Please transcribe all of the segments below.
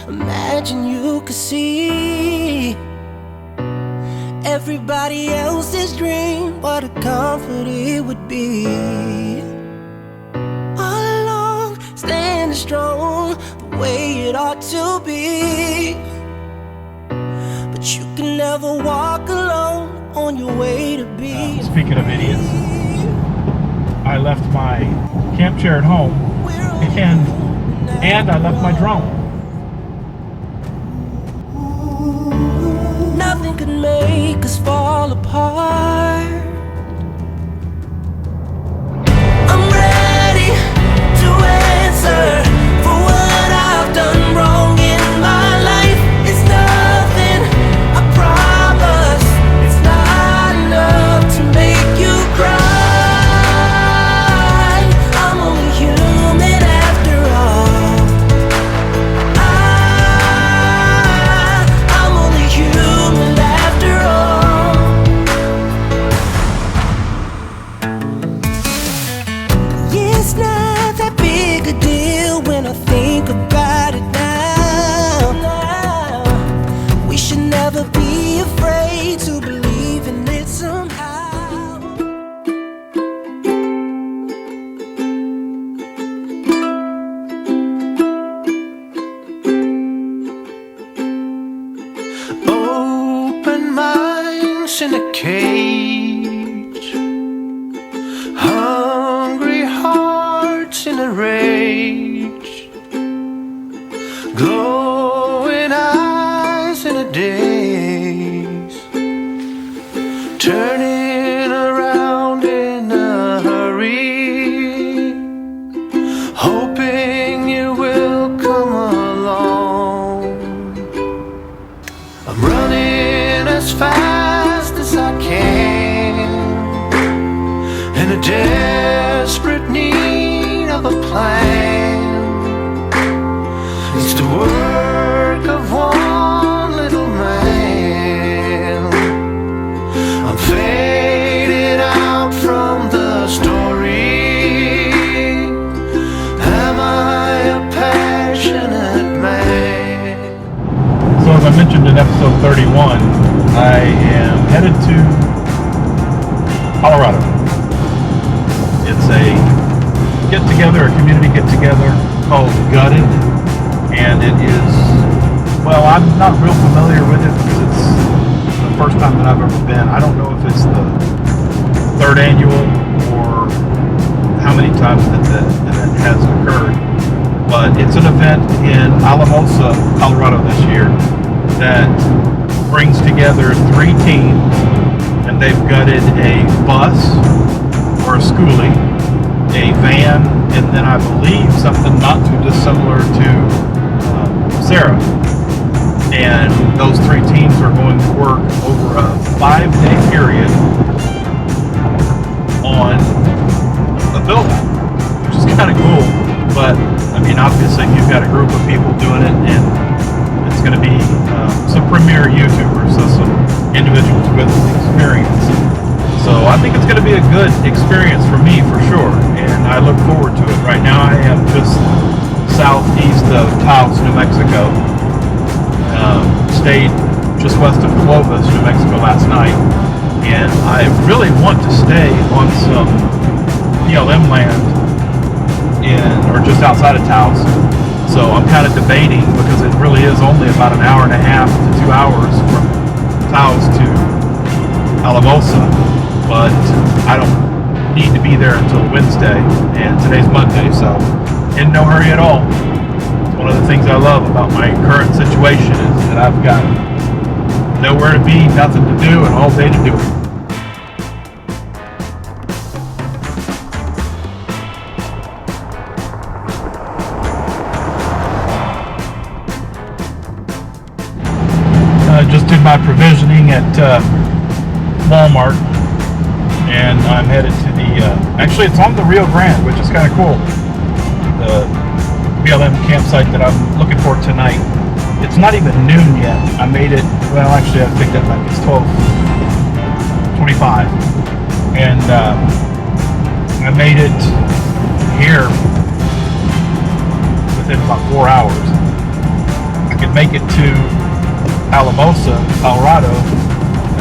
Imagine you could see everybody else's dream, what a comfort it would be. All along, standing strong, the way it ought to be. But you can never walk alone on your way to be. Speaking of idiots, I left my camp chair at home, and I left my drone. Nothing could make us fall apart. I'm ready to answer for what I've done wrong in my life. It's nothing, I promise. It's not enough to make you cry. I'm only human after all. I'm only human after all. Yeah, it's not that big a deal when I think about it now. We should never be afraid to believe in it somehow. Open minds in a cage, hungry hearts in a rage, glowing eyes in a daze, turning around in a hurry, hoping you will come along. I'm running as fast as I can, in a desperate need of a plan. It's the work of one little man. I'm fading out from the story. Am I a passionate man? So as I mentioned in episode 31, I am headed to Colorado. It's a get-together, a community get-together called Gutted, and it is, well, I'm not real familiar with it because it's the first time that I've ever been. I don't know if it's the third annual or how many times that it has occurred, but it's an event in Alamosa, Colorado this year that brings together 3 teams, and they've gutted a bus or a schoolie, a van, and then I believe something not too dissimilar to Sarah. And those 3 teams are going to work over a 5-day period on a building, which is kind of cool. But I mean, obviously you've got a group of people doing it, and it's going to be some premier YouTubers, so some individuals with experience. So I think it's going to be a good experience for me for sure, and I look forward to it. Right now I am just southeast of Taos, New Mexico. Stayed just west of Clovis, New Mexico last night, and I really want to stay on some BLM land or just outside of Taos. So I'm kind of debating, because it really is only about an hour and a half to 2 hours from Taos to Alamosa, but I don't need to be there until Wednesday, and today's Monday, so in no hurry at all. One of the things I love about my current situation is that I've got nowhere to be, nothing to do, and all day to do it. I just did my provisioning at Walmart, and I'm headed to the, actually it's on the Rio Grande, which is kind of cool. The BLM campsite that I'm looking for tonight. It's not even noon yet. I made it, well actually I picked that back, it's 12:25. And I made it here within about 4 hours. I make it to Alamosa, Colorado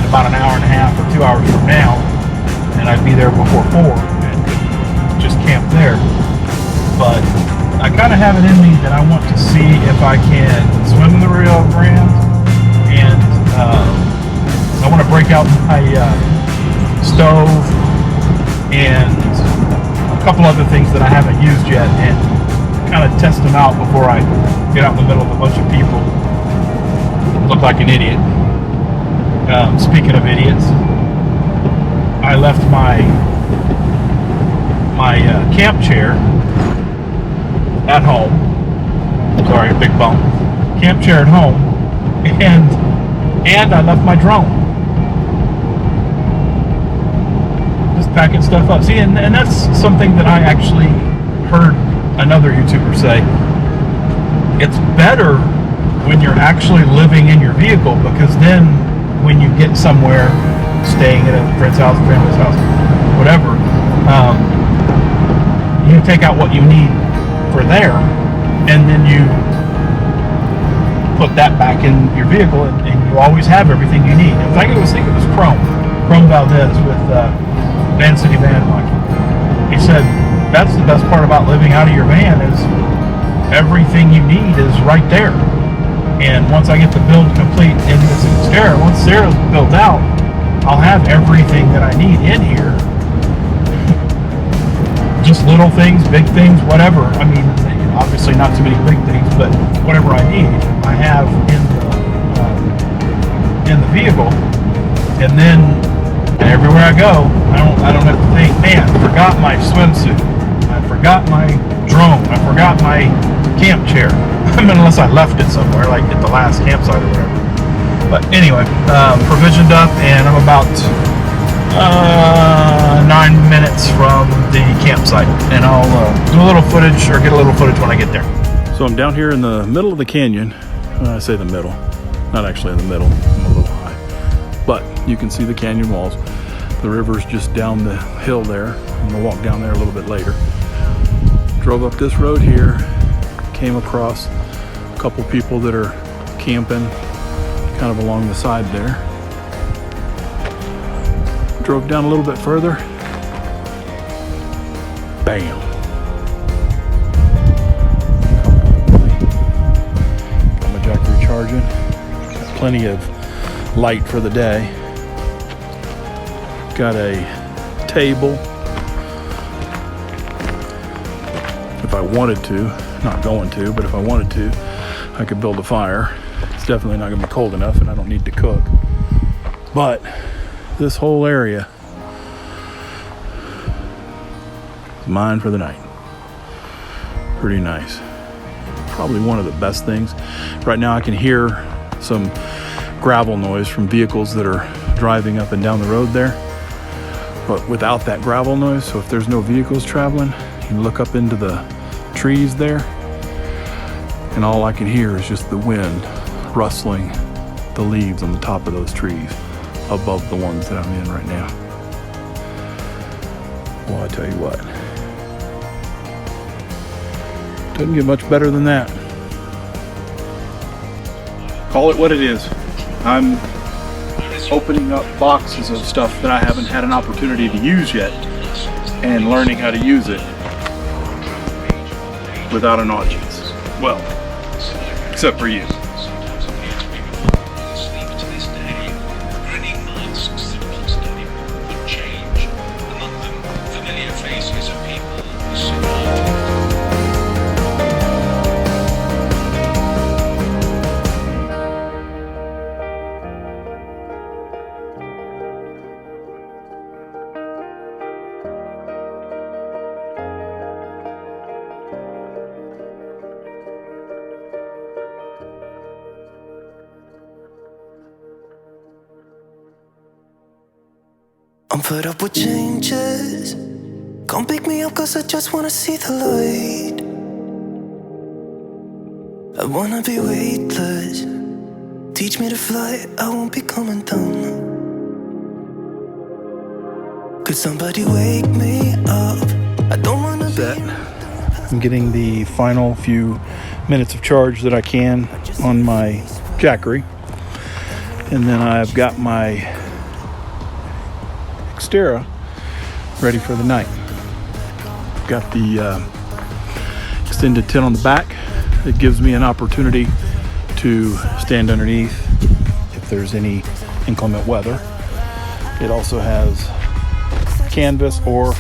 in about an hour and a half or 2 hours from now, and I'd be there before 4 and just camp there. But I kind of have it in me that I want to see if I can swim in the Rio Grande, and I want to break out my stove and a couple other things that I haven't used yet and kind of test them out before I get out in the middle of a bunch of people. Look like an idiot. Speaking of idiots, I left my camp chair at home. Sorry, big bump. Camp chair at home, and I left my drone. Just packing stuff up. See, and that's something that I actually heard another YouTuber say. It's better when you're actually living in your vehicle, because then when you get somewhere, staying at a friend's house, family's house, whatever, you take out what you need for there, and then you put that back in your vehicle, and you always have everything you need. In fact, I think it was Chrome Valdez with Van City Van Hockey. He said that's the best part about living out of your van is everything you need is right there. And once I get the build complete in this Xterra, once Sarah's built out, I'll have everything that I need in here. Just little things, big things, whatever. I mean, obviously not too many big things, but whatever I need, I have in the vehicle. And then everywhere I go, I don't have to think, man, I forgot my swimsuit, I forgot my drone, I forgot my camp chair. I mean, unless I left it somewhere, like at the last campsite or whatever. But anyway, provisioned up, and I'm about 9 minutes from the campsite, and I'll do a little footage, or get a little footage when I get there. So I'm down here in the middle of the canyon. I say the middle, not actually in the middle, I'm a little high, but you can see the canyon walls. The river's just down the hill there. I'm gonna walk down there a little bit later. Drove up this road here, came across a couple people that are camping kind of along the side there. Drove down a little bit further. Bam. Got my jack recharging. Got plenty of light for the day. Got a table. If I wanted to, not going to, but if I wanted to, I could build a fire. It's definitely not going to be cold enough, and I don't need to cook. But this whole area is mine for the night. Pretty nice. Probably one of the best things. Right now I can hear some gravel noise from vehicles that are driving up and down the road there. But without that gravel noise, so if there's no vehicles traveling, you can look up into the trees there, and all I can hear is just the wind rustling the leaves on the top of those trees above the ones that I'm in right now. Well, I tell you what, doesn't get much better than that. Call it what it is. I'm opening up boxes of stuff that I haven't had an opportunity to use yet, and learning how to use it without an audience. Well, except for you. I'm fed up with changes. Come pick me up, cause I just wanna see the light. I wanna be weightless. Teach me to fly, I won't be coming down. Could somebody wake me up? I don't wanna Set. be I'm getting the final few minutes of charge that I can on my Jackery. And then I've got my Xterra ready for the night. Got the extended tent on the back. It gives me an opportunity to stand underneath if there's any inclement weather. It also has canvas, or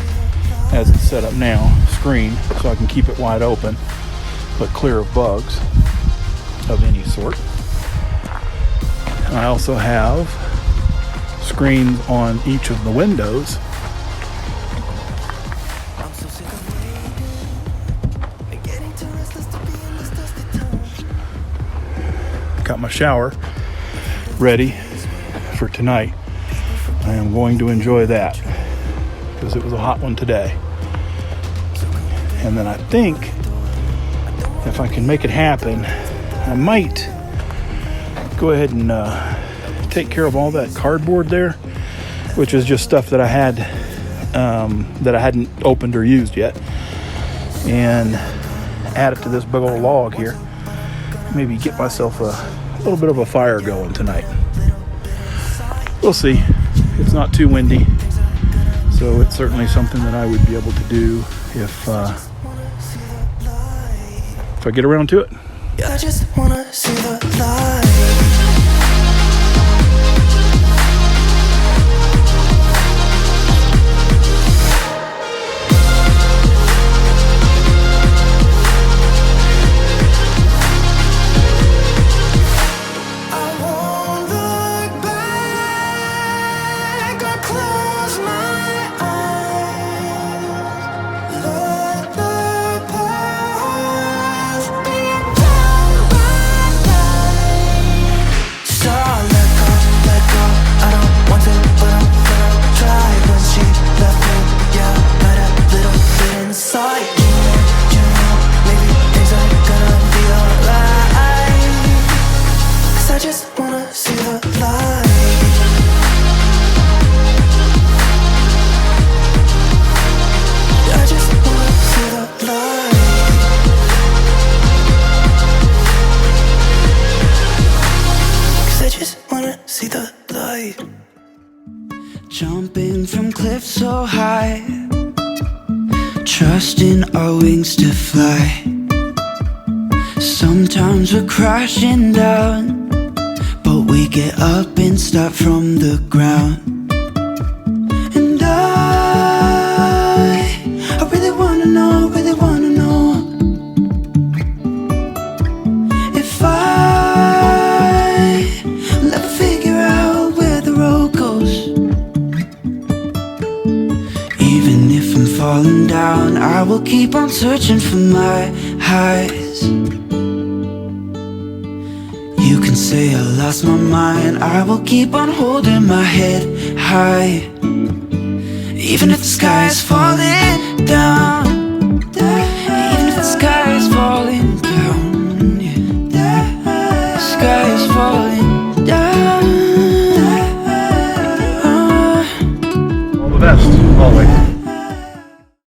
as it's set up now, screen, so I can keep it wide open but clear of bugs of any sort. And I also have screens on each of the windows got my shower ready for tonight. I am going to enjoy that because it was a hot one today. And then I think if I can make it happen, I might go ahead and take care of all that cardboard there, which is just stuff that I had that I hadn't opened or used yet, and add it to this big old log here. Maybe get myself a little bit of a fire going tonight. We'll see. It's not too windy, so it's certainly something that I would be able to do if I get around to it. I just wanna see the light. Jumping from cliffs so high, trusting our wings to fly. Sometimes we're crashing down, but we get up and start from the ground. And I really wanna know, if I will ever figure out where the road goes. Even if I'm falling down, I will keep on searching for my highs. You can say I lost my mind, I will keep on holding my head high. Even if the sky is falling down,